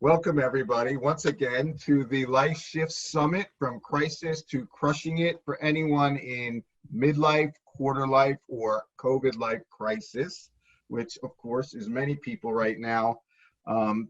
Welcome, everybody, once again to the Life Shift Summit, from crisis to crushing it, for anyone in midlife, quarter life, or COVID life crisis, which of course is many people right now.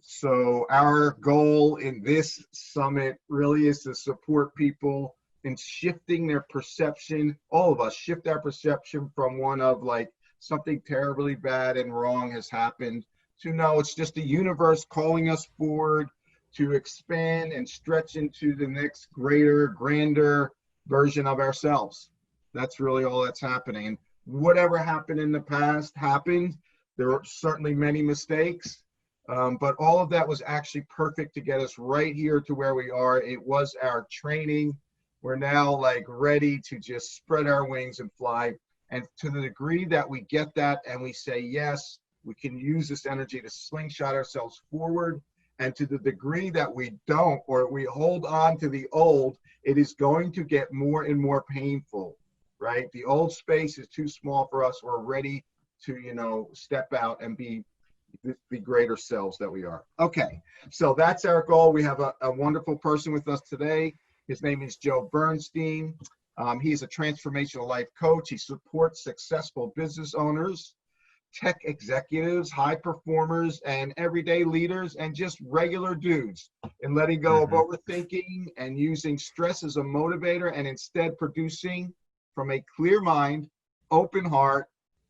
So our goal in this summit really is to support people in shifting their perception. All of us shift our perception from one of like something terribly bad and wrong has happened to know it's just the universe calling us forward to expand and stretch into the next greater, grander version of ourselves. That's really all that's happening. And whatever happened in the past happened. There were certainly many mistakes, but all of that was actually perfect to get us right here to where we are. It was our training. We're now like ready to just spread our wings and fly. And to the degree that we get that and we say yes, we can use this energy to slingshot ourselves forward. And to the degree that we don't, or we hold on to the old, it is going to get more and more painful, right? The old space is too small for us. We're ready to, step out and be the greater selves that we are. Okay, so that's our goal. We have a wonderful person with us today. His name is Joe Bernstein. He's a transformational life coach. He supports successful business owners, tech executives, high performers, and everyday leaders, and just regular dudes in letting go of overthinking and using stress as a motivator, and instead producing from a clear mind, open heart,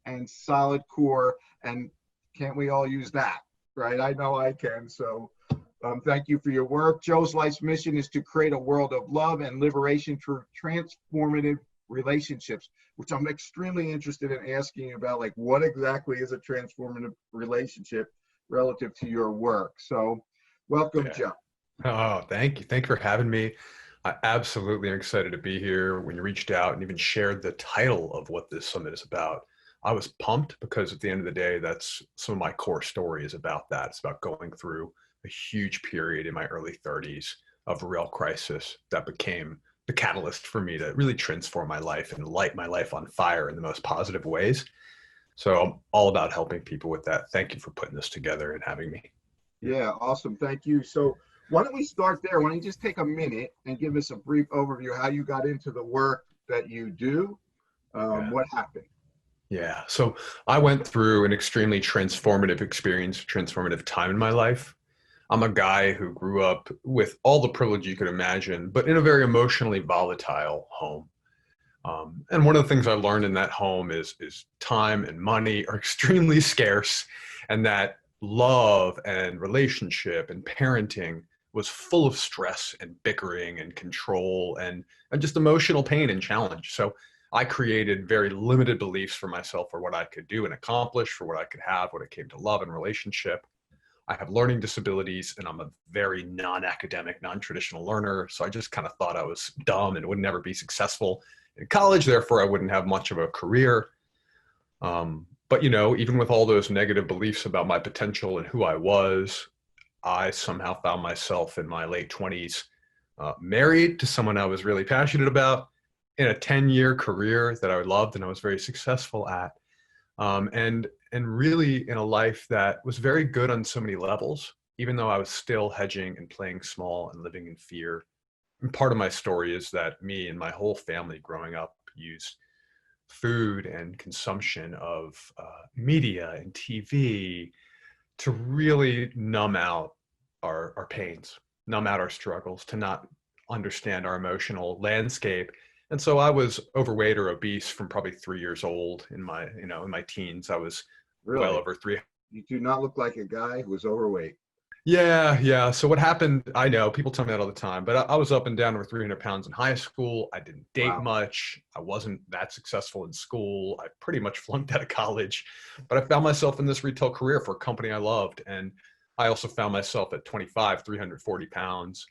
and solid core. And can't we all use that, right? I know I can. So thank you for your work. Joe's life's mission is to create a world of love and liberation through transformative relationships, which I'm extremely interested in asking you about, like what exactly is a transformative relationship relative to your work. So welcome, Joe. Oh, thank you. Thank you for having me. I absolutely am excited to be here. When you reached out and even shared the title of what this summit is about, I was pumped because at the end of the day, that's some of my core story is about that. It's about going through a huge period in my early 30s of real crisis that became the catalyst for me to really transform my life and light my life on fire in the most positive ways. So I'm all about helping people with that. Thank you for putting this together and having me. Yeah, awesome. Thank you. So why don't we start there? Why don't you just take a minute and give us a brief overview of how you got into the work that you do? What happened? Yeah. So I went through an extremely transformative experience, transformative time in my life. I'm a guy who grew up with all the privilege you could imagine, but in a very emotionally volatile home. And one of the things I learned in that home is time and money are extremely scarce, and that love and relationship and parenting was full of stress and bickering and control and just emotional pain and challenge. So I created very limited beliefs for myself for what I could do and accomplish, for what I could have when it came to love and relationship. I have learning disabilities and I'm a very non-academic, non-traditional learner. So I just kind of thought I was dumb and would never be successful in college. Therefore, I wouldn't have much of a career. But, even with all those negative beliefs about my potential and who I was, I somehow found myself in my late 20s, married to someone I was really passionate about, in a 10-year career that I loved and I was very successful at. And really in a life that was very good on so many levels, even though I was still hedging and playing small and living in fear. And part of my story is that me and my whole family growing up used food and consumption of media and TV to really numb out our pains, numb out our struggles, to not understand our emotional landscape. And so I was overweight or obese from probably 3 years old in my teens. I was Really? well over 3. You do not look like a guy who was overweight. Yeah. So what happened, I know people tell me that all the time, but I was up and down over 300 pounds in high school. I didn't date much. I wasn't that successful in school. I pretty much flunked out of college, but I found myself in this retail career for a company I loved. And I also found myself at 25, 340 pounds.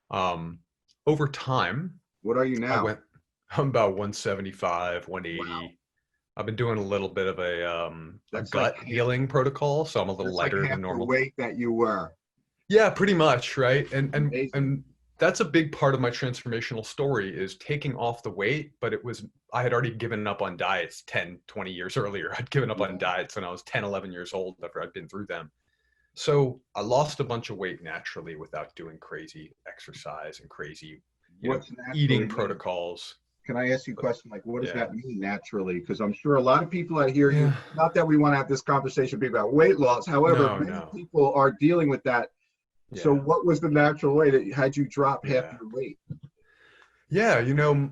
Over time, What are you now? I'm about 175, 180. Wow. I've been doing a little bit of a That's gut like healing protocol, so I'm a little that's like lighter half than the normal. weight that you were. Yeah, pretty much, right? And Amazing. that's a big part of my transformational story is taking off the weight, but I had already given up on diets 10, 20 years earlier. I'd given up on Yeah. diets when I was 10, 11 years old after I'd been through them. So I lost a bunch of weight naturally without doing crazy exercise and crazy, What's eating naturally mean? protocols. Can I ask you a But question? Like, what does yeah, that mean naturally? Because I'm sure a lot of people that hear you, yeah, not that we want to have this conversation be about weight loss. However, no, many no, people are dealing with that. So yeah, what was the natural way that had you drop half yeah, your weight? yeah.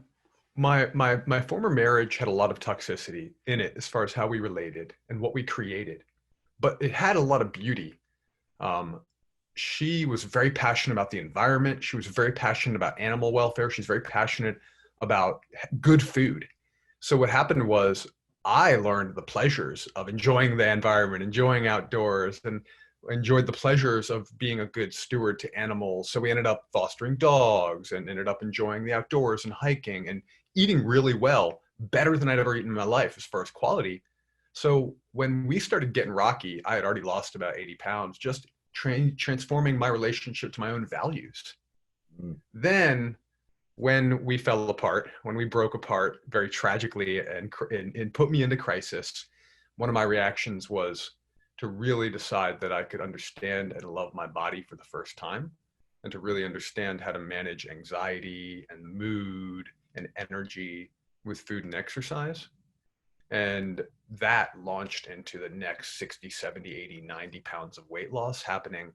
My former marriage had a lot of toxicity in it as far as how we related and what we created, but it had a lot of beauty. Um, she was very passionate about the environment. She was very passionate about animal welfare. She's very passionate about good food. So what happened was I learned the pleasures of enjoying the environment, enjoying outdoors, and enjoyed the pleasures of being a good steward to animals. So we ended up fostering dogs and ended up enjoying the outdoors and hiking and eating really well, better than I'd ever eaten in my life as far as quality. So when we started getting rocky, I had already lost about 80 pounds, just transforming my relationship to my own values. Mm. Then when we fell apart, when we broke apart very tragically and put me into crisis, one of my reactions was to really decide that I could understand and love my body for the first time and to really understand how to manage anxiety and mood and energy with food and exercise. And that launched into the next 60, 70, 80, 90 pounds of weight loss happening.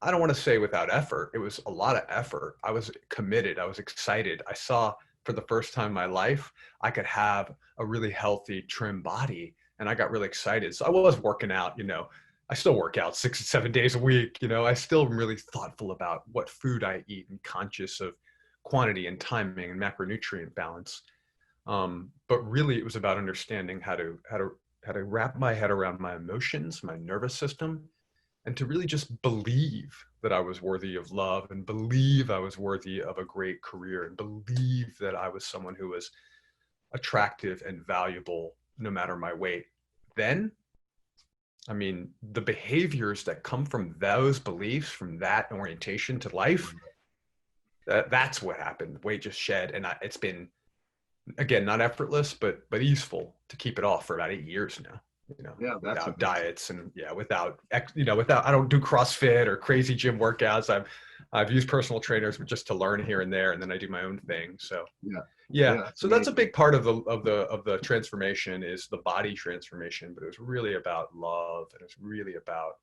I don't want to say without effort. It was a lot of effort. I was committed. I was excited. I saw for the first time in my life, I could have a really healthy, trim body. And I got really excited. So I was working out, I still work out 6 to 7 days a week. I still am really thoughtful about what food I eat and conscious of quantity and timing and macronutrient balance. But really, it was about understanding how to wrap my head around my emotions, my nervous system, and to really just believe that I was worthy of love and believe I was worthy of a great career and believe that I was someone who was attractive and valuable no matter my weight. Then, I mean, the behaviors that come from those beliefs, from that orientation to life, that's what happened. Weight just shed, and it's been again not effortless but easeful to keep it off for about 8 years now, Yeah, that's without amazing. diets and without I don't do CrossFit or crazy gym workouts. I've used personal trainers just to learn here and there, and then I do my own thing. So Yeah, yeah, yeah, that's so that's a amazing. big part of the transformation is the body transformation, but it was really about love and it's really about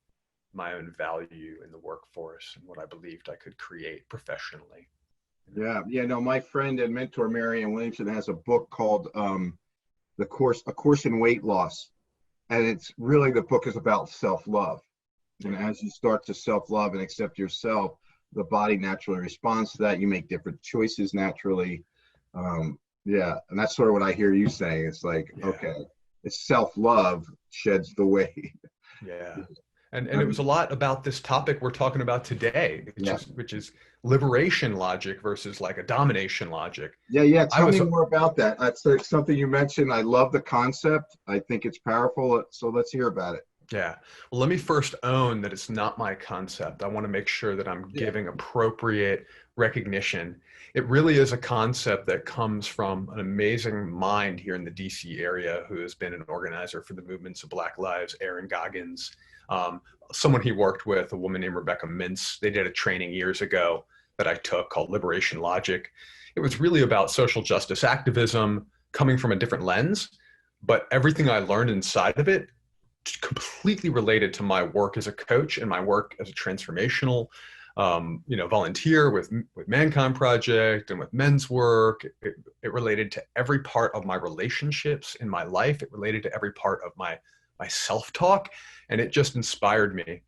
my own value in the workforce and what I believed I could create professionally. Yeah, yeah. No, my friend and mentor Marianne Williamson has a book called "The Course: A Course in Weight Loss," and it's really the book is about self-love. And Yeah, as you start to self-love and accept yourself, the body naturally responds to that. You make different choices naturally. Yeah, and that's sort of what I hear you saying. It's like, yeah, okay, it's self-love sheds the weight. yeah. And I it was mean, a lot about this topic we're talking about today, which yeah, is liberation logic versus like a domination logic. yeah, yeah. I Tell me was more about that. That's like something you mentioned. I love the concept. I think it's powerful. So let's hear about it. Yeah. Well, let me first own that it's not my concept. I want to make sure that I'm Yeah. giving appropriate recognition. It really is a concept that comes from an amazing mind here in the DC area who has been an organizer for the movements of Black Lives, Aaron Goggins, um, someone he worked with, a woman named Rebecca Mintz. They did a training years ago that I took called Liberation Logic. It was really about social justice activism coming from a different lens, but everything I learned inside of it completely related to my work as a coach and my work as a transformational volunteer with Mankind Project and with men's work. It related to every part of my relationships in my life. It related to every part of my self-talk, and it just inspired me.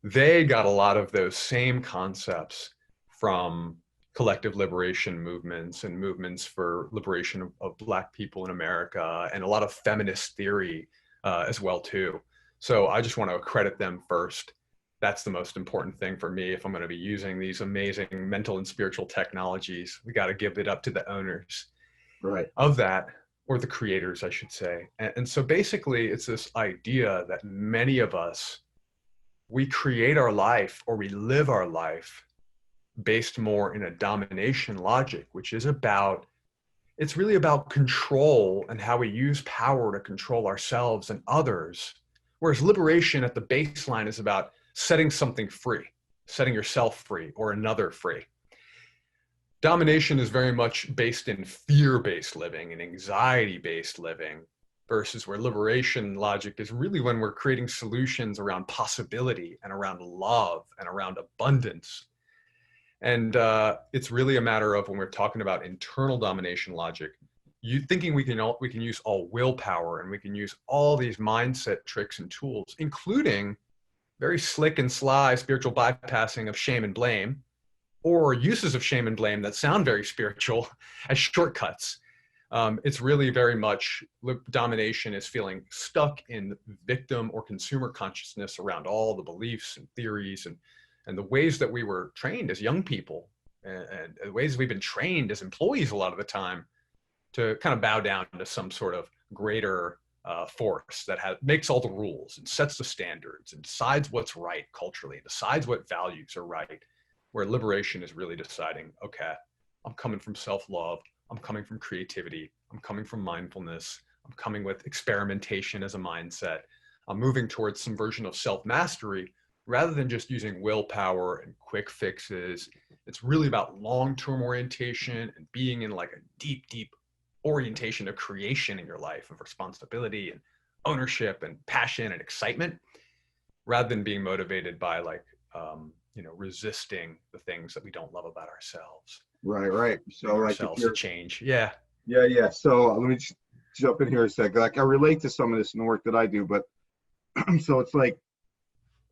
They got a lot of those same concepts from collective liberation movements and movements for liberation of Black people in America, and a lot of feminist theory as well too. So I just want to credit them first. That's the most important thing for me. If I'm going to be using these amazing mental and spiritual technologies, we got to give it up to the owners Right. of that, or the creators, I should say. And so basically, it's this idea that many of us, we create our life or we live our life based more in a domination logic, which is about it's really about control and how we use power to control ourselves and others. Whereas liberation at the baseline is about setting something free, setting yourself free or another free. Domination is very much based in fear-based living and anxiety-based living, versus where liberation logic is really when we're creating solutions around possibility and around love and around abundance. And it's really a matter of, when we're talking about internal domination logic, you thinking we can use all willpower and we can use all these mindset tricks and tools, including very slick and sly spiritual bypassing of shame and blame, or uses of shame and blame that sound very spiritual as shortcuts. It's really very much, domination is feeling stuck in victim or consumer consciousness around all the beliefs and theories and the ways that we were trained as young people, and the ways we've been trained as employees a lot of the time to kind of bow down to some sort of greater force that makes all the rules and sets the standards and decides what's right culturally, and decides what values are right. Where liberation is really deciding, okay, I'm coming from self-love, I'm coming from creativity, I'm coming from mindfulness, I'm coming with experimentation as a mindset, I'm moving towards some version of self-mastery rather than just using willpower and quick fixes. It's really about long-term orientation and being in like a deep, deep orientation of creation in your life, of responsibility and ownership and passion and excitement, rather than being motivated by like, resisting the things that we don't love about ourselves. Right. So like if Ourselves to you're, change. Yeah. yeah. So let me just jump in here a sec. Like I relate to some of this in the work that I do, but so it's like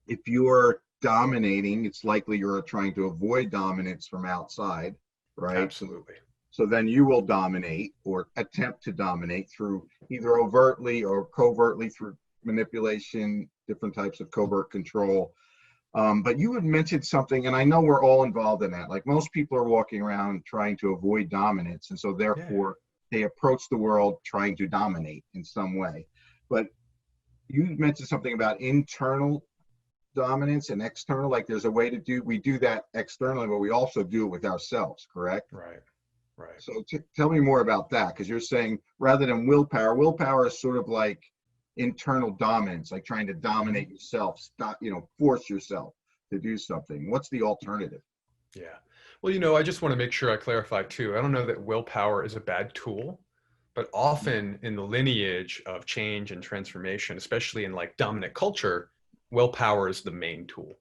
if you're dominating, it's likely you're trying to avoid dominance from outside, right? Absolutely. So then you will dominate or attempt to dominate through either overtly or covertly through manipulation, different types of covert control. But you had mentioned something, and I know we're all involved in that. Like most people are walking around trying to avoid dominance, and so therefore they approach the world trying to dominate in some way. But you mentioned something about internal dominance and external. Like there's a way to we do that externally, but we also do it with ourselves, correct? Right. So tell me more about that, because you're saying rather than willpower is sort of like internal dominance, like trying to dominate yourself, force yourself to do something. What's the alternative? Yeah. Well, I just want to make sure I clarify too. I don't know that willpower is a bad tool, but often in the lineage of change and transformation, especially in like dominant culture, willpower is the main tool,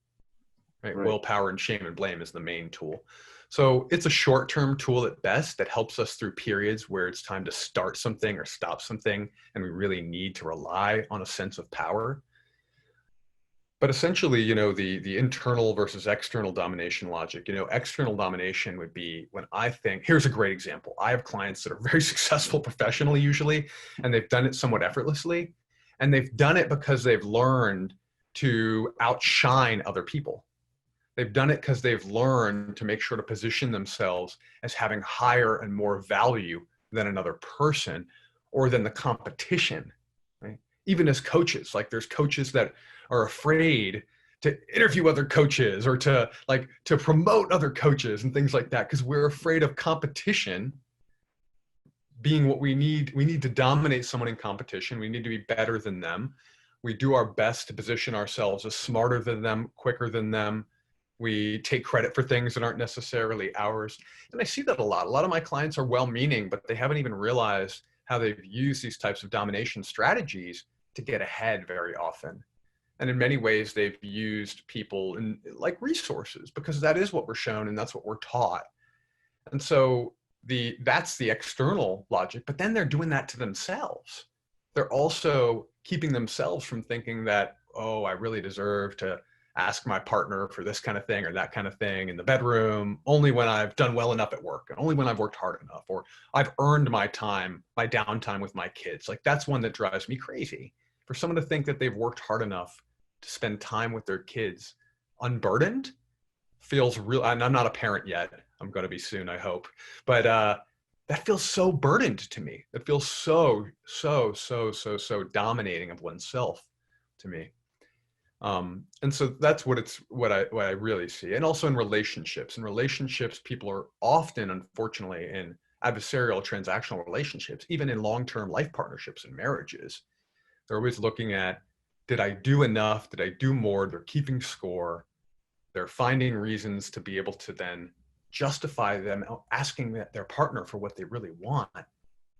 right? Willpower and shame and blame is the main tool. So it's a short-term tool at best that helps us through periods where it's time to start something or stop something, and we really need to rely on a sense of power. But essentially, the internal versus external domination logic, external domination would be when I think, here's a great example. I have clients that are very successful professionally usually, and they've done it somewhat effortlessly. And they've done it because they've learned to outshine other people. They've done it because they've learned to make sure to position themselves as having higher and more value than another person or than the competition, right? Even as coaches, like there's coaches that are afraid to interview other coaches or to promote other coaches and things like that because we're afraid of competition being what we need. We need to dominate someone in competition. We need to be better than them. We do our best to position ourselves as smarter than them, quicker than them. We take credit for things that aren't necessarily ours. And I see that a lot. A lot of my clients are well-meaning, but they haven't even realized how they've used these types of domination strategies to get ahead very often. And in many ways, they've used people like resources because that is what we're shown and that's what we're taught. And so that's the external logic, but then they're doing that to themselves. They're also keeping themselves from thinking that, oh, I really deserve to ask my partner for this kind of thing or that kind of thing in the bedroom only when I've done well enough at work and only when I've worked hard enough, or I've earned my time, my downtime with my kids. Like that's one that drives me crazy. For someone to think that they've worked hard enough to spend time with their kids unburdened feels real. And I'm not a parent yet. I'm going to be soon, I hope. But that feels so burdened to me. It feels so dominating of oneself to me. And so that's what I really see. And also in relationships. In relationships, people are often, unfortunately, in adversarial transactional relationships, even in long-term life partnerships and marriages. They're always looking at did I do enough? Did I do more? They're keeping score. They're finding reasons to be able to then justify them asking their partner for what they really want.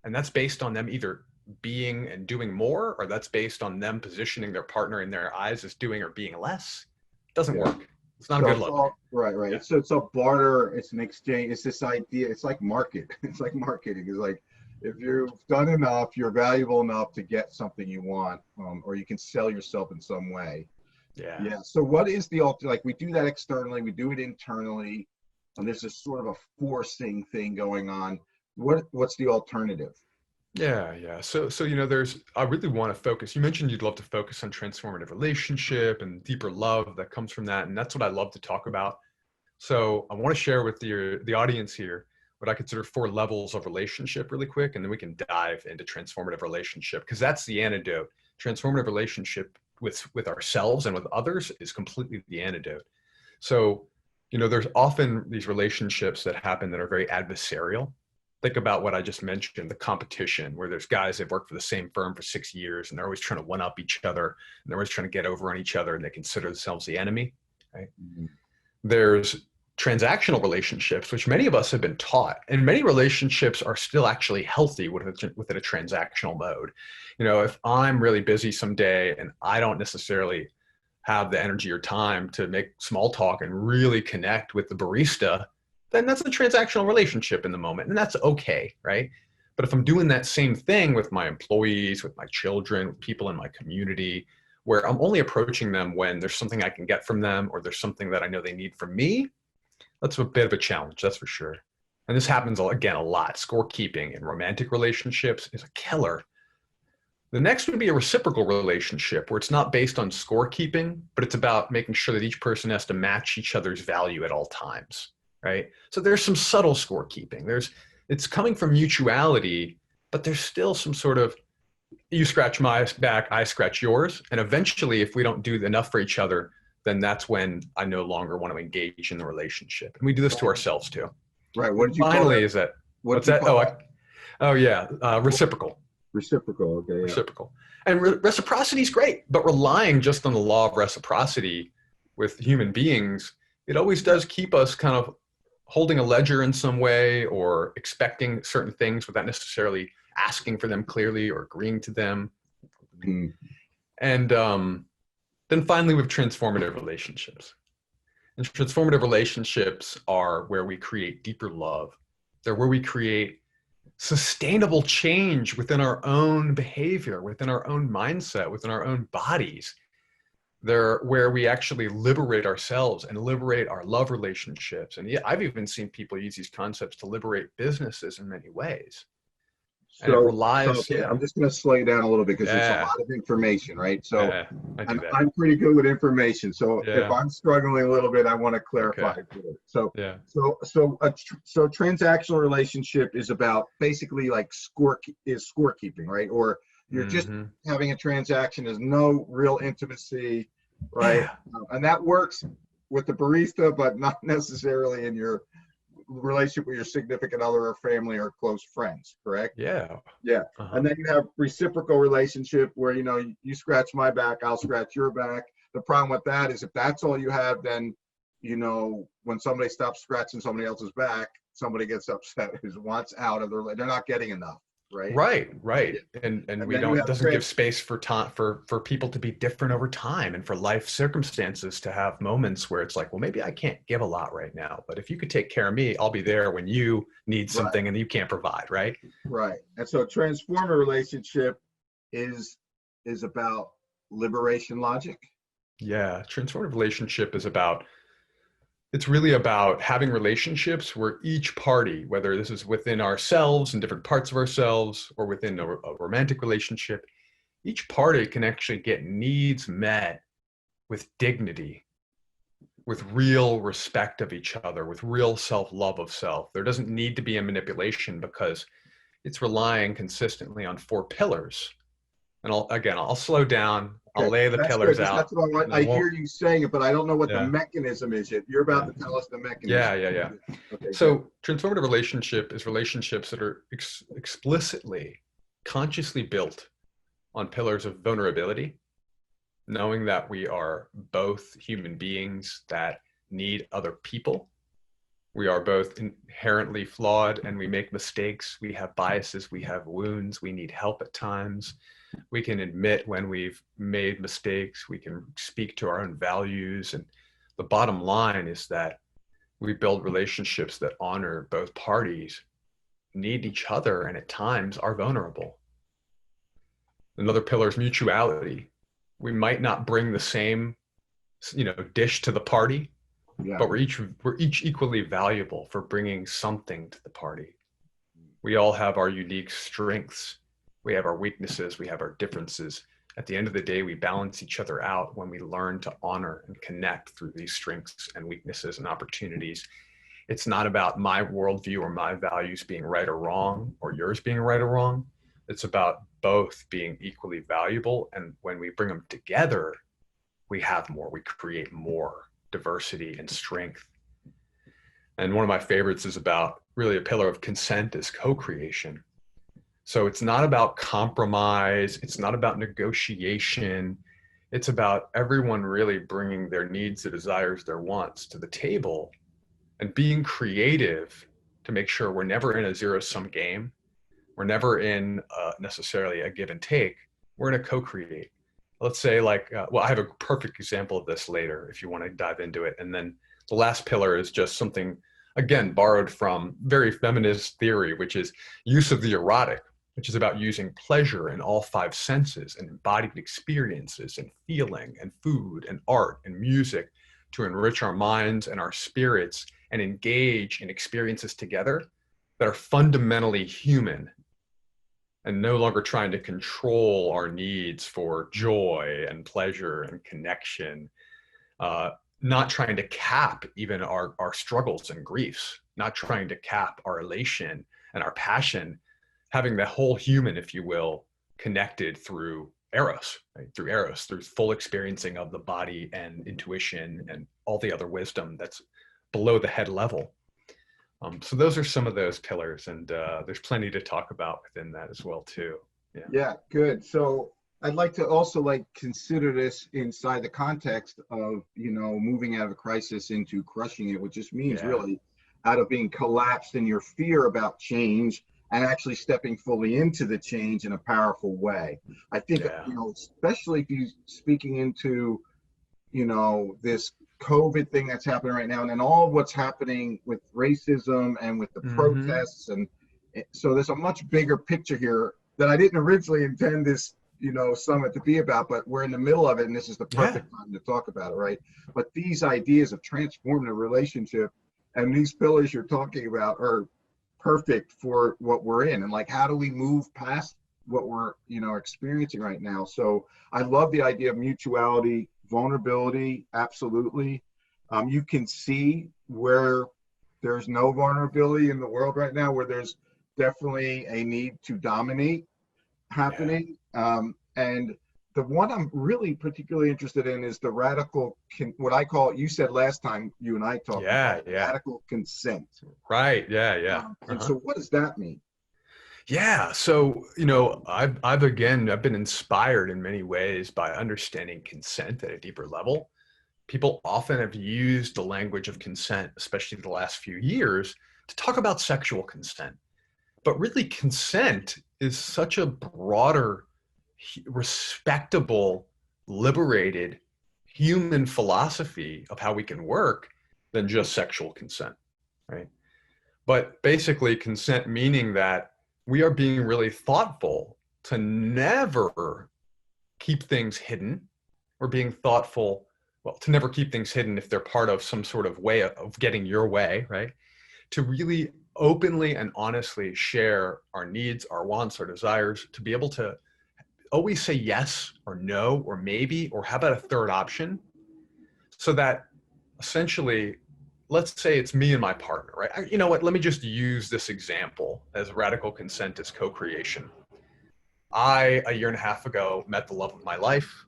And that's based on them either being and doing more, or that's based on them positioning their partner in their eyes as doing or being less. It doesn't work. It's not So a good it's look. all right, right. Yeah. It's a barter. It's an exchange. It's this idea. It's like market. It's like marketing. It's like if you've done enough, you're valuable enough to get something you want, or you can sell yourself in some way. Yeah. Yeah. So what is the like? We do that externally. We do it internally, and there's this sort of a forcing thing going on. What's the alternative? Yeah. So I really want to focus. You mentioned you'd love to focus on transformative relationship and deeper love that comes from that, and that's what I love to talk about. So I want to share with the audience here what I consider 4 levels of relationship really quick, and then we can dive into transformative relationship, because that's the antidote. Transformative relationship with ourselves and with others is completely the antidote. So, there's often these relationships that happen that are very adversarial. Think about what I just mentioned, the competition, where there's guys that work for the same firm for 6 years and they're always trying to one up each other, and they're always trying to get over on each other, and they consider themselves the enemy, right? Mm-hmm. There's transactional relationships, which many of us have been taught, and many relationships are still actually healthy within a transactional mode. If I'm really busy someday and I don't necessarily have the energy or time to make small talk and really connect with the barista, then that's a transactional relationship in the moment, and that's okay, right? But if I'm doing that same thing with my employees, with my children, with people in my community, where I'm only approaching them when there's something I can get from them, or there's something that I know they need from me, that's a bit of a challenge, that's for sure. And this happens, again, a lot. Scorekeeping in romantic relationships is a killer. The next would be a reciprocal relationship, where it's not based on scorekeeping, but it's about making sure that each person has to match each other's value at all times, right? So there's some subtle scorekeeping. It's coming from mutuality, but there's still some sort of, you scratch my back, I scratch yours. And eventually, if we don't do enough for each other, then that's when I no longer want to engage in the relationship. And we do this to ourselves too. Right. What And did you call finally, that? is that, What what's did you that? call that? Reciprocal. Reciprocal. Okay. Yeah. Reciprocal. And reciprocity is great, but relying just on the law of reciprocity with human beings, it always does keep us kind of holding a ledger in some way, or expecting certain things without necessarily asking for them clearly or agreeing to them. Mm. And then finally, we have transformative relationships. And transformative relationships are where we create deeper love. They're where we create sustainable change within our own behavior, within our own mindset, within our own bodies. They're where we actually liberate ourselves and liberate our love relationships. And yeah, I've even seen people use these concepts to liberate businesses in many ways. And it So relies, okay, I'm just going to slow you down a little bit because it's a yeah, lot of information, right? So yeah, I do and that. I'm pretty good with information. So if Yeah, I'm struggling a little bit, I want to clarify okay, it. So yeah, so transactional relationship is about basically like scorekeeping, right? Or you're just mm-hmm. having a transaction. There's no real intimacy, right? Yeah, And that works with the barista, but not necessarily in your relationship with your significant other or family or close friends, correct? yeah, Yeah. uh-huh. And then you have reciprocal relationship where, you scratch my back, I'll scratch your back. The problem with that is if that's all you have, then, when somebody stops scratching somebody else's back, somebody gets upset who wants out of they're not getting enough, right? Right. Yeah. And And we then you don't, it have doesn't give space for time for people to be different over time, and for life circumstances to have moments where it's like, well, maybe I can't give a lot right now, but if you could take care of me, I'll be there when you need right, something and you can't provide, right? right. And so transformer relationship is about liberation logic. Yeah, transformative relationship is about, it's really about having relationships where each party, whether this is within ourselves and different parts of ourselves, or within a romantic relationship, each party can actually get needs met with dignity, with real respect of each other, with real self-love of self. There doesn't need to be a manipulation, because it's relying consistently on 4 pillars. And I'll slow down. I'll Okay, lay the that's good pillars because out, that's what I want. and I I won't. hear you saying it, but I don't know what the Yeah, mechanism is yet. You're about yeah, to tell us the mechanism. yeah. Okay, good. So transformative relationship is relationships that are explicitly, consciously built on pillars of vulnerability, knowing that we are both human beings that need other people. We are both inherently flawed and we make mistakes. We have biases, we have wounds, we need help at times. We can admit when we've made mistakes, we can speak to our own values. And the bottom line is that we build relationships that honor both parties, need each other, and at times are vulnerable. Another pillar is mutuality. We might not bring the same, dish to the party, Yeah. but we're each equally valuable for bringing something to the party. We all have our unique strengths. We have our weaknesses. We have our differences. At the end of the day, we balance each other out when we learn to honor and connect through these strengths and weaknesses and opportunities. It's not about my worldview or my values being right or wrong or yours being right or wrong. It's about both being equally valuable. And when we bring them together, we have more, we create more diversity and strength. And one of my favorites is about really a pillar of consent is co-creation. So it's not about compromise. It's not about negotiation. It's about everyone really bringing their needs, their desires, their wants to the table and being creative to make sure we're never in a zero-sum game. We're never in necessarily a give and take. We're in a co-create. Let's say I have a perfect example of this later if you want to dive into it. And then the last pillar is just something, again, borrowed from very feminist theory, which is use of the erotic, which is about using pleasure in all five senses and embodied experiences and feeling and food and art and music to enrich our minds and our spirits and engage in experiences together that are fundamentally human and no longer trying to control our needs for joy and pleasure and connection, not trying to cap even our struggles and griefs, not trying to cap our elation and our passion, having the whole human, if you will, connected through eros, right? Through full experiencing of the body and intuition and all the other wisdom that's below the head level. So those are some of those pillars, and there's plenty to talk about within that as well too. Yeah, good. So I'd like to also consider this inside the context of, moving out of a crisis into crushing it, which just means really out of being collapsed in your fear about change and actually stepping fully into the change in a powerful way. I think, especially if you're speaking into, this COVID thing that's happening right now, and then all what's happening with racism and with the protests. And so there's a much bigger picture here that I didn't originally intend this, summit to be about, but we're in the middle of it, and this is the perfect time to talk about it, right? But these ideas of transforming a relationship and these pillars you're talking about are perfect for what we're in. And how do we move past what we're, experiencing right now? So I love the idea of mutuality, vulnerability, absolutely. You can see where there's no vulnerability in the world right now, where there's definitely a need to dominate happening. And the one I'm really particularly interested in is the radical, what I call, you said last time you and I talked about radical consent. Right. Yeah. And so what does that mean? Yeah. So, I've been inspired in many ways by understanding consent at a deeper level. People often have used the language of consent, especially the last few years, to talk about sexual consent. But really, consent is such a broader, respectable, liberated human philosophy of how we can work than just sexual consent, right? But basically, consent meaning that we are being really thoughtful to never keep things hidden. We're being thoughtful, to never keep things hidden if they're part of some sort of way of getting your way, right? To really openly and honestly share our needs, our wants, our desires, to be able to always say yes or no or maybe, or how about a third option, so that essentially, let's say it's me and my partner, right? You know what? Let me just use this example as radical consent as co-creation. A year and a half ago, met the love of my life.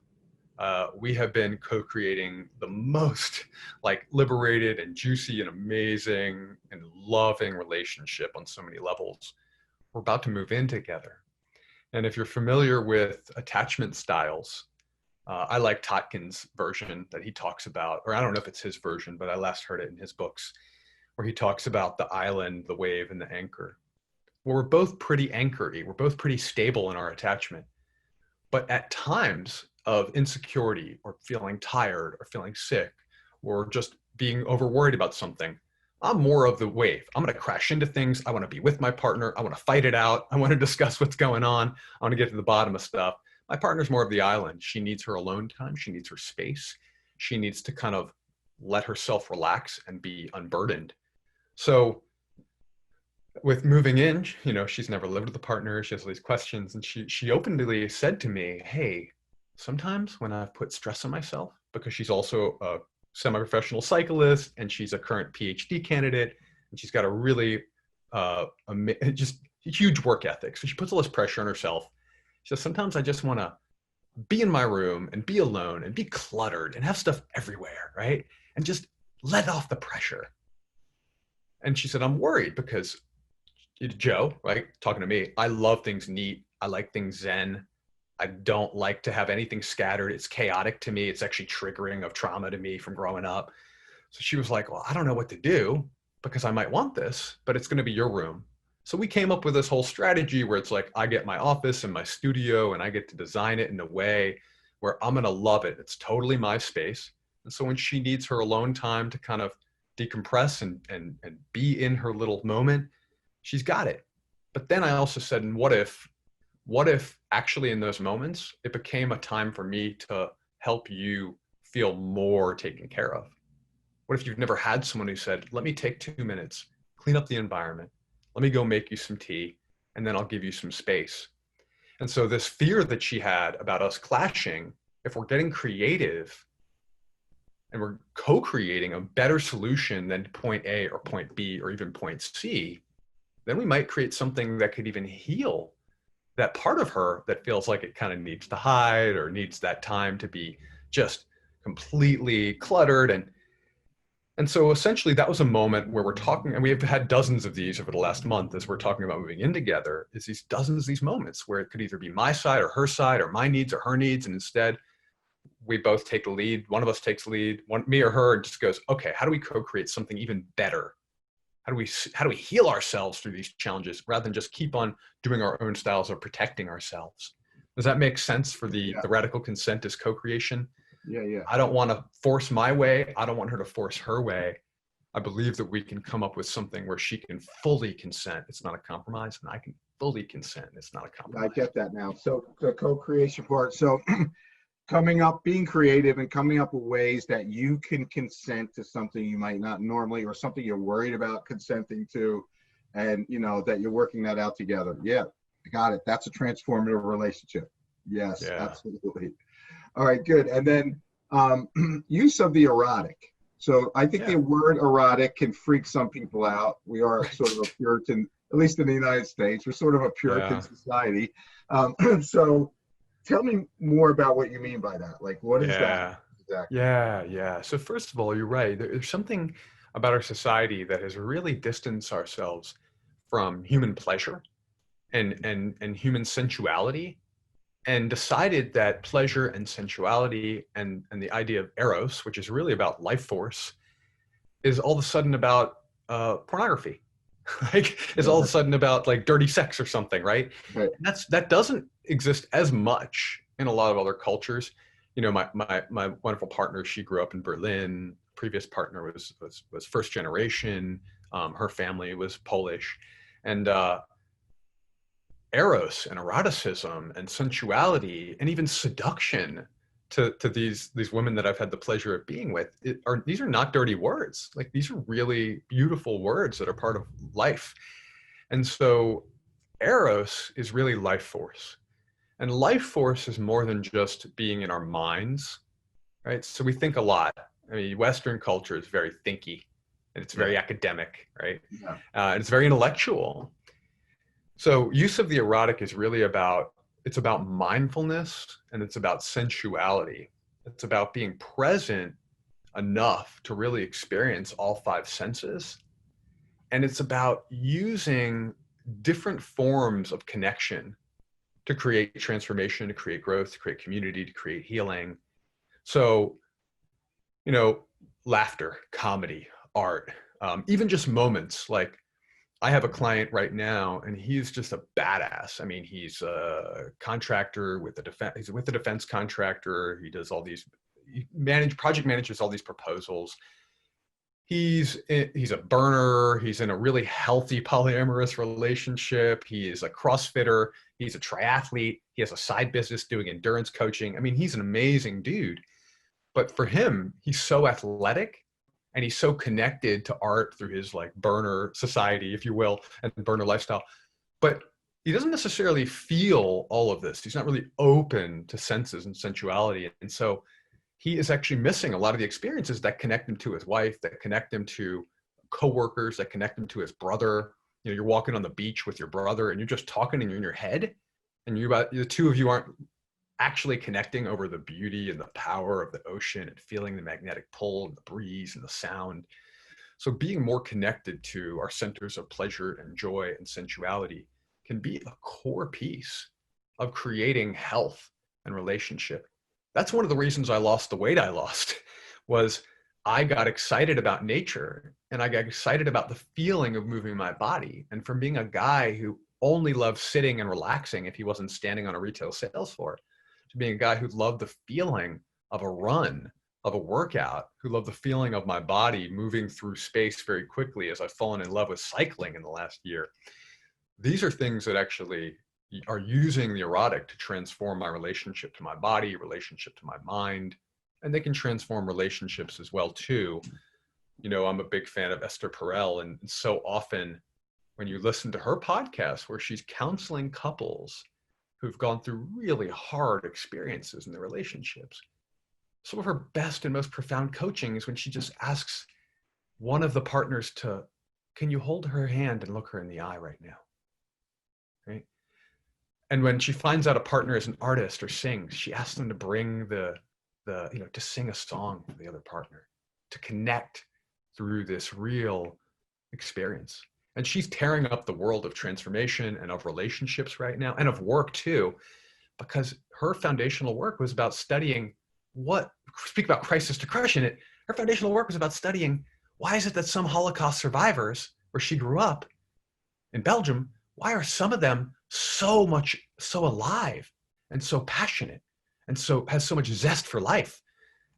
We have been co-creating the most liberated and juicy and amazing and loving relationship on so many levels. We're about to move in together. And if you're familiar with attachment styles, I like Totkin's version that he talks about, or I don't know if it's his version, but I last heard it in his books, where he talks about the island, the wave, and the anchor. Well, we're both pretty anchory. We're both pretty stable in our attachment. But at times of insecurity or feeling tired or feeling sick or just being over worried about something, I'm more of the wave. I'm going to crash into things. I want to be with my partner. I want to fight it out. I want to discuss what's going on. I want to get to the bottom of stuff. My partner's more of the island. She needs her alone time. She needs her space. She needs to kind of let herself relax and be unburdened. So with moving in, you know, she's never lived with a partner. She has all these questions, and she openly said to me, "Hey, sometimes when I've put stress on myself, because she's also a semi-professional cyclist and she's a current PhD candidate, and she's got a really just huge work ethic. So she puts all this pressure on herself. She says, sometimes I just want to be in my room and be alone and be cluttered and have stuff everywhere, right? And just let off the pressure." And she said, "I'm worried because Joe, right, talking to me, I love things neat. I like things zen. I don't like to have anything scattered. It's chaotic to me. It's actually triggering of trauma to me from growing up." So she was like, "Well, I don't know what to do because I might want this, but it's going to be your room." So we came up with this whole strategy where it's like, I get my office and my studio and I get to design it in a way where I'm going to love it. It's totally my space. And so when she needs her alone time to kind of decompress and be in her little moment, she's got it. But then I also said, and what if actually in those moments, it became a time for me to help you feel more taken care of? What if you've never had someone who said, let me take 2 minutes, clean up the environment, let me go make you some tea, and then I'll give you some space. And so this fear that she had about us clashing, if we're getting creative and we're co-creating a better solution than point A or point B or even point C, then we might create something that could even heal that part of her that feels like it kind of needs to hide or needs that time to be just completely cluttered. And so essentially that was a moment where we're talking, and we have had dozens of these over the last month as we're talking about moving in together, is these dozens of these moments where it could either be my side or her side or my needs or her needs. And instead we both take the lead. One of us takes the lead, me or her, and just goes, okay, how do we co-create something even better? How do we heal ourselves through these challenges rather than just keep on doing our own styles of protecting ourselves? Does that make sense for the radical consent as co-creation? Yeah. I don't want to force my way. I don't want her to force her way. I believe that we can come up with something where she can fully consent. It's not a compromise, and I can fully consent. It's not a compromise. I get that now. So the co-creation part. So being creative and coming up with ways that you can consent to something you might not normally, or something you're worried about consenting to, and that you're working that out together. Yeah, I got it. That's a transformative relationship. Yes, absolutely. All right, good. And then use of the erotic. So I think the word erotic can freak some people out. We are sort of a Puritan, at least in the United States, we're sort of a Puritan society. So tell me more about what you mean by that. Like, what is that exactly? Yeah. So first of all, you're right. There's something about our society that has really distanced ourselves from human pleasure and human sensuality, and decided that pleasure and sensuality and the idea of eros, which is really about life force, is all of a sudden about pornography. Like, is all of a sudden about like dirty sex or something, right? Right. That doesn't exist as much in a lot of other cultures. My wonderful partner, she grew up in Berlin. Previous partner was first generation. Her family was Polish, and eros and eroticism and sensuality and even seduction to these women that I've had the pleasure of being with, these are not dirty words. Like, these are really beautiful words that are part of life. And so eros is really life force. And life force is more than just being in our minds, right? So we think a lot. I mean, Western culture is very thinky, and it's very academic, right? And it's very intellectual. So use of the erotic is really about mindfulness, and it's about sensuality. It's about being present enough to really experience all five senses. And it's about using different forms of connection to create transformation, to create growth, to create community, to create healing. So, you know, laughter, comedy, art, even just moments. Like, I have a client right now, and he's just a badass. I mean, he's a contractor with the defense. He's with the defense contractor. He does all these, project manages all these proposals. He's a burner. He's in a really healthy polyamorous relationship. He is a CrossFitter. He's a triathlete. He has a side business doing endurance coaching. I mean, he's an amazing dude. But for him, he's so athletic, and he's so connected to art through his like burner society, if you will, and burner lifestyle. But he doesn't necessarily feel all of this. He's not really open to senses and sensuality. And so he is actually missing a lot of the experiences that connect him to his wife, that connect him to coworkers, that connect him to his brother. You know, you're walking on the beach with your brother and you're just talking and you're in your head, and the two of you aren't actually connecting over the beauty and the power of the ocean and feeling the magnetic pull and the breeze and the sound. So being more connected to our centers of pleasure and joy and sensuality can be a core piece of creating health and relationship. That's one of the reasons I lost the weight I lost, was I got excited about nature, and I got excited about the feeling of moving my body. And from being a guy who only loved sitting and relaxing if he wasn't standing on a retail sales floor, to being a guy who loved the feeling of a run, of a workout, who loved the feeling of my body moving through space very quickly, as I've fallen in love with cycling in the last year. These are things that actually are using the erotic to transform my relationship to my body, relationship to my mind, and they can transform relationships as well too. You know, I'm a big fan of Esther Perel, and so often when you listen to her podcast where she's counseling couples who've gone through really hard experiences in their relationships, some of her best and most profound coaching is when she just asks one of the partners to, can you hold her hand and look her in the eye right now? Right? And when she finds out a partner is an artist or sings, she asks them to bring to sing a song for the other partner, to connect through this real experience. And she's tearing up the world of transformation and of relationships right now, and of work too, because her foundational work was about studying speak about crisis to crushing it. Her foundational work was about studying, why is it that some Holocaust survivors, where she grew up in Belgium, why are some of them so alive and so passionate and so has so much zest for life,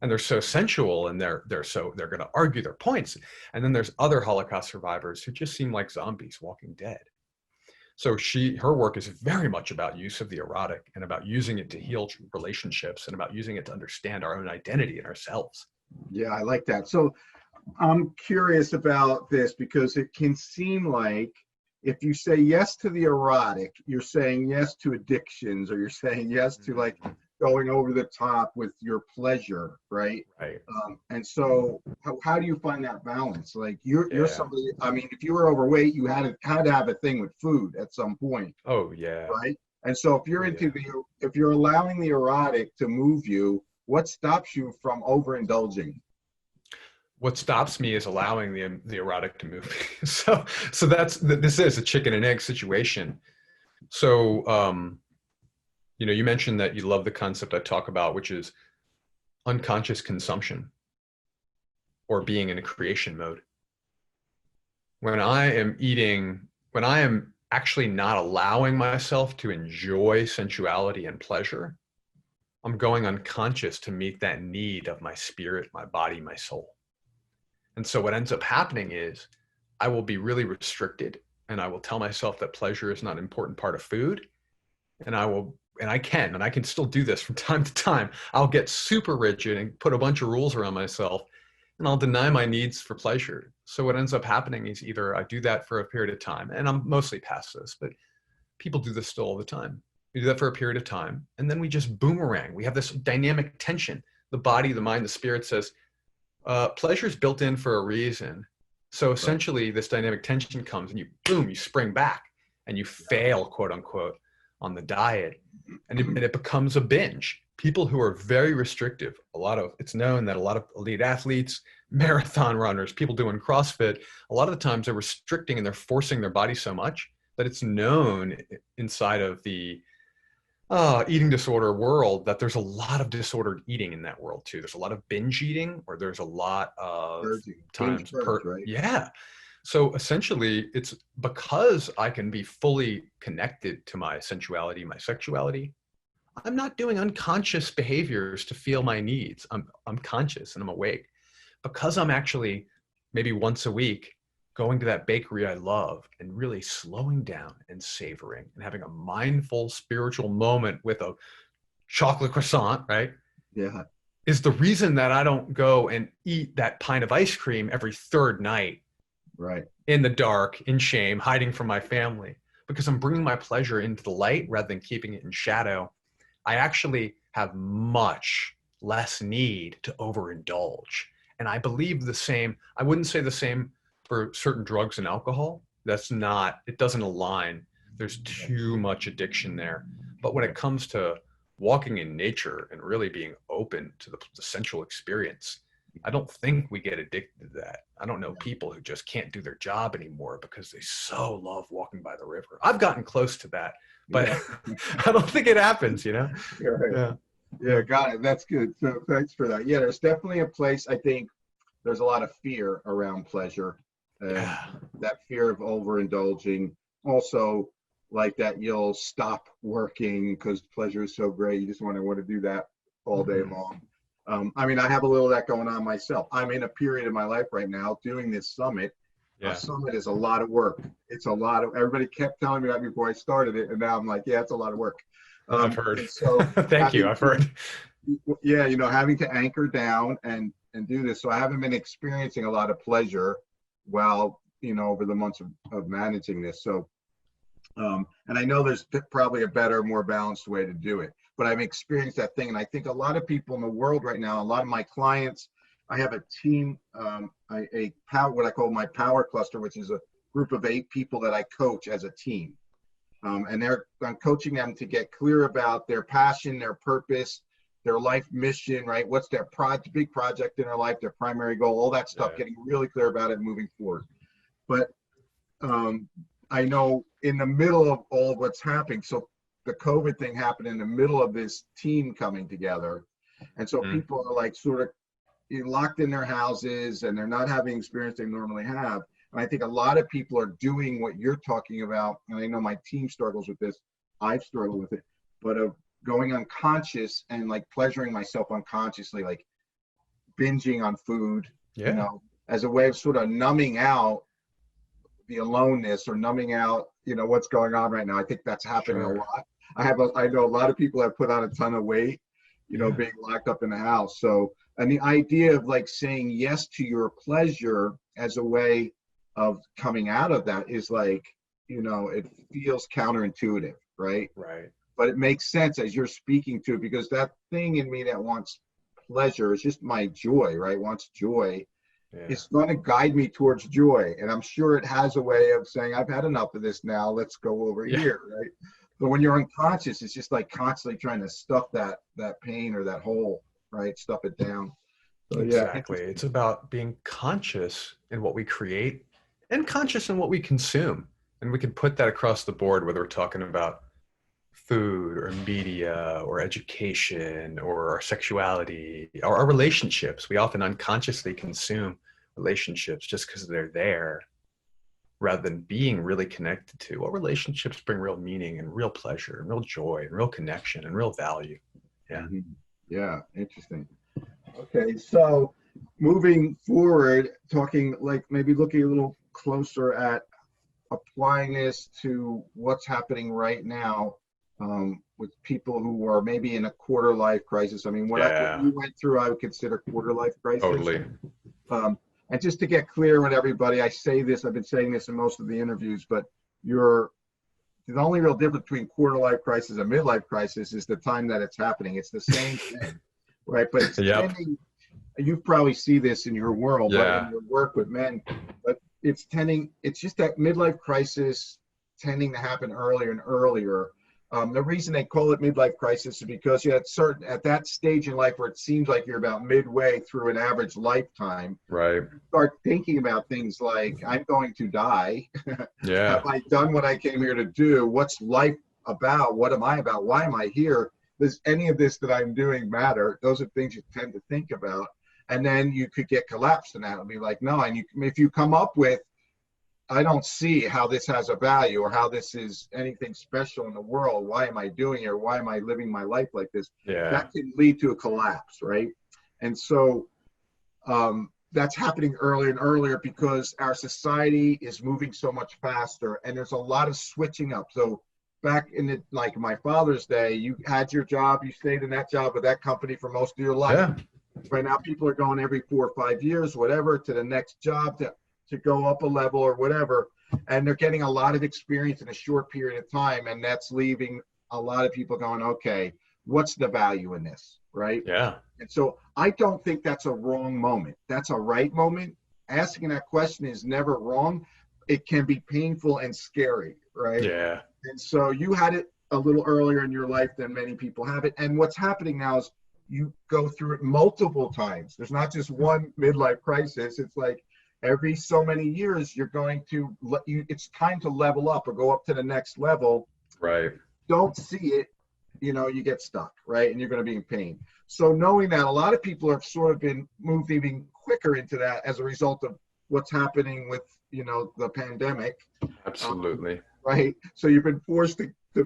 and they're so sensual, and they're going to argue their points. And then there's other Holocaust survivors who just seem like zombies walking dead. So her work is very much about use of the erotic, and about using it to heal relationships, and about using it to understand our own identity and ourselves. Yeah, I like that. So I'm curious about this, because it can seem like if you say yes to the erotic, you're saying yes to addictions, or you're saying yes to like going over the top with your pleasure, right? Right. And so how do you find that balance? Like you're somebody, I mean, if you were overweight, you had to have a thing with food at some point. Oh yeah. Right. And so if you're if you're allowing the erotic to move you, what stops you from overindulging? What stops me is allowing the erotic to move me. So this is a chicken and egg situation. So, you mentioned that you love the concept I talk about, which is unconscious consumption, or being in a creation mode. When I am actually not allowing myself to enjoy sensuality and pleasure, I'm going unconscious to meet that need of my spirit, my body, my soul. And so what ends up happening is I will be really restricted, and I will tell myself that pleasure is not an important part of food. And I can still do this from time to time. I'll get super rigid and put a bunch of rules around myself, and I'll deny my needs for pleasure. So what ends up happening is either I do that for a period of time, and I'm mostly past this, but people do this still all the time. We do that for a period of time, and then we just boomerang. We have this dynamic tension. The body, the mind, the spirit says, pleasure is built in for a reason. So essentially this dynamic tension comes, and you spring back, and you fail, quote unquote, on the diet, and it becomes a binge. People who are very restrictive, it's known that a lot of elite athletes, marathon runners, people doing CrossFit, a lot of the times they're restricting and they're forcing their body so much that it's known inside of the eating disorder world that there's a lot of disordered eating in that world too. There's a lot of binge eating, or there's a lot of Purging, binge times purge, right? yeah. So essentially, it's because I can be fully connected to my sensuality, my sexuality. I'm not doing unconscious behaviors to feel my needs. I'm conscious and I'm awake because I'm actually maybe once a week going to that bakery I love and really slowing down and savoring and having a mindful spiritual moment with a chocolate croissant, right? Yeah, Is the reason that I don't go and eat that pint of ice cream every third night right. in the dark, in shame, hiding from my family, because I'm bringing my pleasure into the light rather than keeping it in shadow. I actually have much less need to overindulge. And I believe the same, I wouldn't say the same for certain drugs and alcohol. That's not, it doesn't align. There's too much addiction there. But when it comes to walking in nature and really being open to the sensual experience, I don't think we get addicted to that. I don't know people who just can't do their job anymore because they so love walking by the river. I've gotten close to that, but Yeah. I don't think it happens, you know? Yeah, right. Yeah. Yeah, got it. That's good. So thanks for that. Yeah, there's definitely a place. I think there's a lot of fear around pleasure, and Yeah. that fear of overindulging. Also, like that you'll stop working because pleasure is so great. You just want to do that all day Mhm. long. I mean, I have a little of that going on myself. I'm in a period of my life right now doing this summit. A Yeah. summit is a lot of work. It's a lot of, everybody kept telling me that before I started it. And now I'm like, yeah, it's a lot of work. I've heard. And so Thank you. having I've to, heard. yeah, having to anchor down and do this. So I haven't been experiencing a lot of pleasure while, over the months of managing this. So, and I know there's probably a better, more balanced way to do it, but I've experienced that thing. And I think a lot of people in the world right now, a lot of my clients, I have a team, a power, what I call my power cluster, which is a group of 8 people that I coach as a team. And I'm coaching them to get clear about their passion, their purpose, their life mission, right? What's their big project in their life, their primary goal, all that stuff, Yeah. getting really clear about it, moving forward. But I know in the middle of all of what's happening, so the COVID thing happened in the middle of this team coming together. And so Mm. people are like sort of locked in their houses and they're not having experience they normally have. And I think a lot of people are doing what you're talking about. And I know my team struggles with this. I've struggled with it, but of going unconscious and like pleasuring myself unconsciously, like binging on food, Yeah. as a way of sort of numbing out the aloneness or numbing out, what's going on right now. I think that's happening a Sure. lot. I know a lot of people have put on a ton of weight, Yeah. being locked up in the house. So, and the idea of like saying yes to your pleasure as a way of coming out of that is like, it feels counterintuitive, right? Right. But it makes sense as you're speaking to it, because that thing in me that wants pleasure is just my joy, right? Wants joy. Yeah. It's going to guide me towards joy. And I'm sure it has a way of saying, I've had enough of this now. Let's go over Yeah. here, right? But when you're unconscious, it's just like constantly trying to stuff that pain or that hole, right? Stuff it down. So yeah, Exactly. It's about being conscious in what we create and conscious in what we consume. And we can put that across the board, whether we're talking about food or media or education or our sexuality or our relationships. We often unconsciously consume relationships just because they're there rather than being really connected to what relationships bring real meaning and real pleasure and real joy and real connection and real value. Yeah. Yeah, interesting. Okay, so moving forward, talking like maybe looking a little closer at applying this to what's happening right now, with people who are maybe in a quarter life crisis. I mean, what Yeah. you went through, I would consider quarter life crisis. Totally. And just to get clear with everybody, I say this, I've been saying this in most of the interviews, but the only real difference between quarter life crisis and midlife crisis is the time that it's happening. It's the same thing, right? But it's Yep. tending, you probably see this in your world, but in Yeah. your work with men, but it's just that midlife crisis tending to happen earlier and earlier. The reason they call it midlife crisis is because you're at that stage in life where it seems like you're about midway through an average lifetime. Right. Start thinking about things like, I'm going to die. Yeah. Have I done what I came here to do? What's life about? What am I about? Why am I here? Does any of this that I'm doing matter? Those are things you tend to think about. And then you could get collapsed in that and be like, no. And if you come up with, I don't see how this has a value or how this is anything special in the world. Why am I doing it? Or why am I living my life like this? Yeah. That can lead to a collapse, right? And so that's happening earlier and earlier because our society is moving so much faster and there's a lot of switching up. So back in like my father's day, you had your job, you stayed in that job with that company for most of your life. Yeah. Right now, people are going every 4 or 5 years, whatever, to the next job to go up a level or whatever. And they're getting a lot of experience in a short period of time. And that's leaving a lot of people going, okay, what's the value in this? Right. Yeah. And so I don't think that's a wrong moment. That's a right moment. Asking that question is never wrong. It can be painful and scary. Right. Yeah. And so you had it a little earlier in your life than many people have it. And what's happening now is you go through it multiple times. There's not just one midlife crisis. It's like every so many years, you're going to it's time to level up or go up to the next level. Right. Don't see it, you get stuck, right? And you're going to be in pain. So knowing that, a lot of people have sort of been moved even quicker into that as a result of what's happening with, the pandemic. Absolutely. Right. So you've been forced to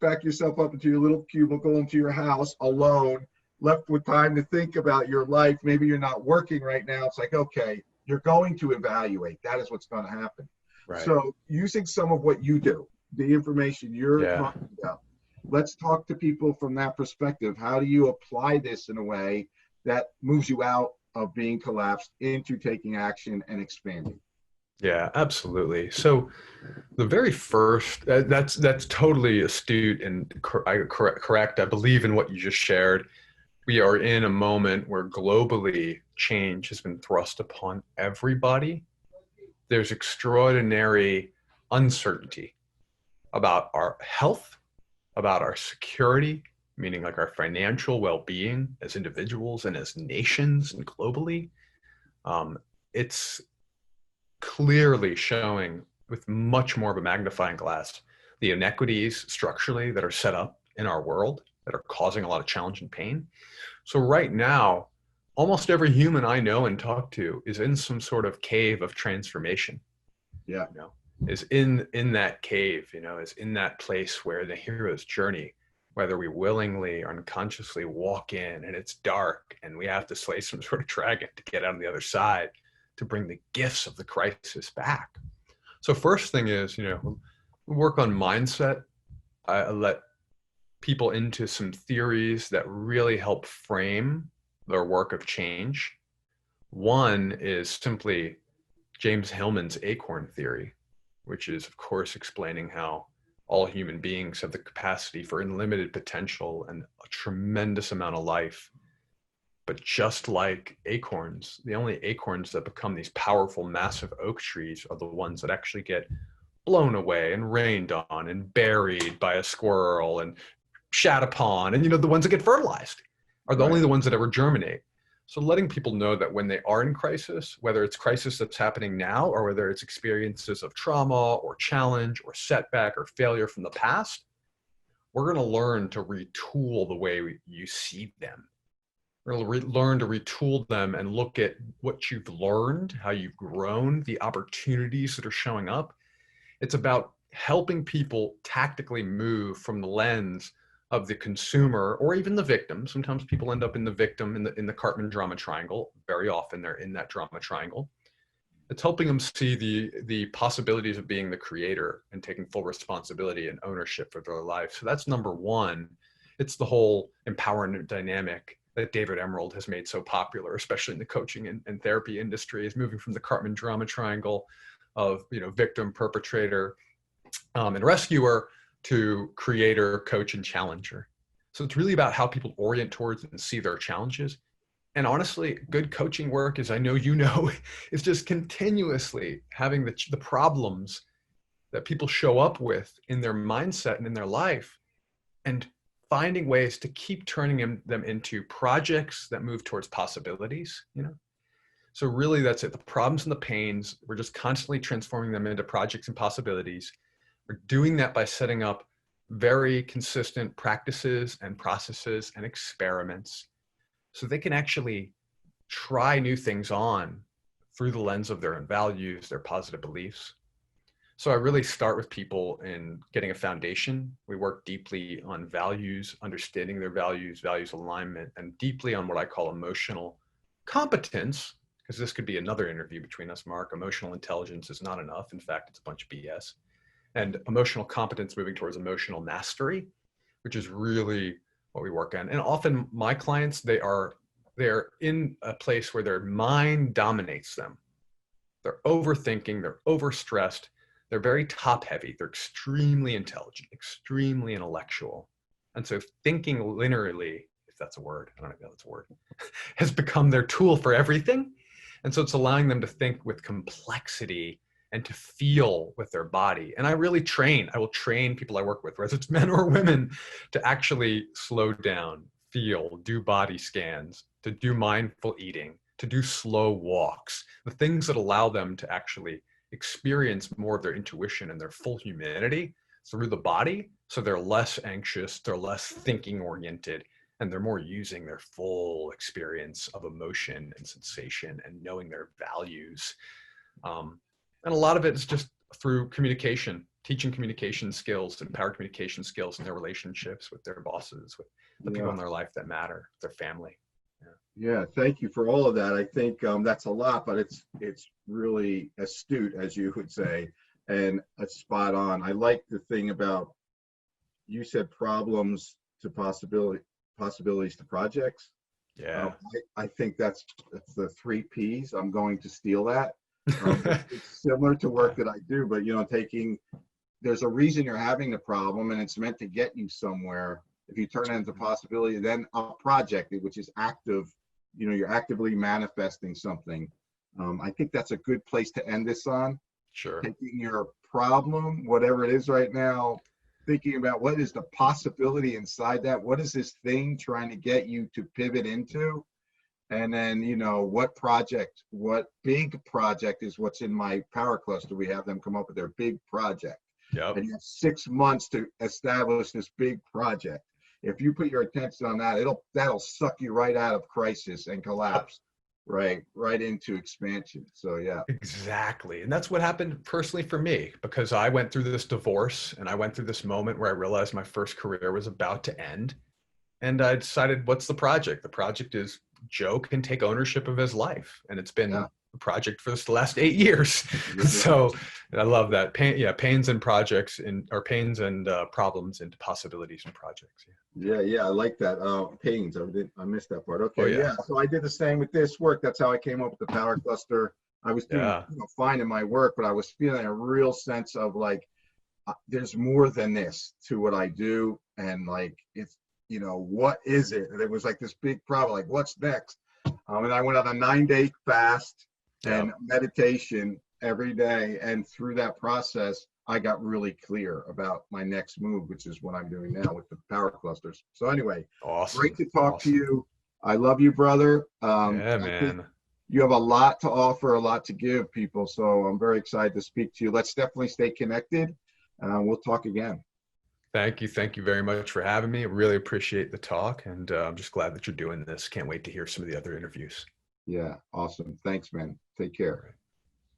back yourself up into your little cubicle, into your house alone, left with time to think about your life. Maybe you're not working right now. It's like, okay, you're going to evaluate. That is what's going to happen. Right. So using some of what you do, the information you're talking about, let's talk to people from that perspective. How do you apply this in a way that moves you out of being collapsed into taking action and expanding? Yeah, absolutely. So the very first, that's totally astute and correct. I believe in what you just shared. We are in a moment where globally change has been thrust upon everybody. There's extraordinary uncertainty about our health, about our security, meaning like our financial well-being as individuals and as nations and globally. It's clearly showing with much more of a magnifying glass the inequities structurally that are set up in our world that are causing a lot of challenge and pain. So right now, almost every human I know and talk to is in some sort of cave of transformation. Yeah. Is in that cave, is in that place where the hero's journey, whether we willingly or unconsciously walk in and it's dark and we have to slay some sort of dragon to get out on the other side to bring the gifts of the crisis back. So first thing is, we work on mindset. I let people into some theories that really help frame their work of change. One is simply James Hillman's acorn theory, which is, of course, explaining how all human beings have the capacity for unlimited potential and a tremendous amount of life. But just like acorns, the only acorns that become these powerful, massive oak trees are the ones that actually get blown away and rained on and buried by a squirrel and shat upon. And, the ones that get fertilized are only the ones that ever germinate. So letting people know that when they are in crisis, whether it's crisis that's happening now or whether it's experiences of trauma or challenge or setback or failure from the past, we're going to learn to retool the way you see them. We're going to learn to retool them and look at what you've learned, how you've grown, the opportunities that are showing up. It's about helping people tactically move from the lens of the consumer or even the victim. Sometimes people end up in the victim in the Cartman drama triangle. Very often they're in that drama triangle. It's helping them see the possibilities of being the creator and taking full responsibility and ownership for their life. So that's number one. It's the whole empowerment dynamic that David Emerald has made so popular, especially in the coaching and therapy industry, is moving from the Cartman drama triangle of victim, perpetrator, and rescuer to creator, coach, and challenger. So it's really about how people orient towards and see their challenges. And honestly, good coaching work, as I know is just continuously having the problems that people show up with in their mindset and in their life, and finding ways to keep turning them into projects that move towards possibilities. So really that's it. The problems and the pains, we're just constantly transforming them into projects and possibilities. We're doing that by setting up very consistent practices and processes and experiments so they can actually try new things on through the lens of their own values, their positive beliefs. So I really start with people in getting a foundation. We work deeply on values, understanding their values, values alignment, and deeply on what I call emotional competence, because this could be another interview between us, Mark. Emotional intelligence is not enough. In fact, it's a bunch of BS. And emotional competence moving towards emotional mastery, which is really what we work on. And often my clients, they're in a place where their mind dominates them. They're overthinking, they're overstressed, they're very top heavy, they're extremely intelligent, extremely intellectual. And so thinking linearly, if that's a word, I don't know if that's a word, has become their tool for everything. And so it's allowing them to think with complexity and to feel with their body. And I will train people I work with, whether it's men or women, to actually slow down, feel, do body scans, to do mindful eating, to do slow walks, the things that allow them to actually experience more of their intuition and their full humanity through the body. So they're less anxious, they're less thinking oriented, and they're more using their full experience of emotion and sensation and knowing their values. And a lot of it is just through communication, teaching communication skills, empowered communication skills in their relationships with their bosses, with the people in their life that matter, their family. Yeah, thank you for all of that. I think that's a lot, but it's really astute, as you would say, and it's spot on. I like the thing about you said problems to possibilities to projects. Yeah. I think that's the 3 Ps. I'm going to steal that. It's similar to work that I do, but there's a reason you're having the problem, and it's meant to get you somewhere. If you turn it into possibility, then a project, which is active, you're actively manifesting something. I think that's a good place to end this on. Sure. Taking your problem, whatever it is right now, thinking about what is the possibility inside that, what is this thing trying to get you to pivot into, and then what big project is what's in my power cluster. We have them come up with their big project. Yep. And you have 6 months to establish this big project. If you put your attention on that, that'll suck you right out of crisis and collapse, right into expansion. So yeah. Exactly. And that's what happened personally for me, because I went through this divorce and I went through this moment where I realized my first career was about to end. And I decided, what's the project? The project is Joe can take ownership of his life. And it's been a project for the last 8 years. So I love that. Pains and projects or pains and problems into possibilities and projects. Yeah, I like that. Pains. I missed that part. Okay, Oh, yeah. So I did the same with this work. That's how I came up with the power cluster. I was doing fine in my work, but I was feeling a real sense of there's more than this to what I do, and it's what is it? And it was like this big problem. Like, what's next? And I went on a 9-day fast and meditation every day, and through that process, I got really clear about my next move, which is what I'm doing now with the power clusters. So anyway, awesome. Great to talk to you. I love you, brother. Man. You have a lot to offer, a lot to give people. So I'm very excited to speak to you. Let's definitely stay connected. We'll talk again. Thank you. Thank you very much for having me. I really appreciate the talk. And I'm just glad that you're doing this. Can't wait to hear some of the other interviews. Yeah, awesome. Thanks, man. Take care.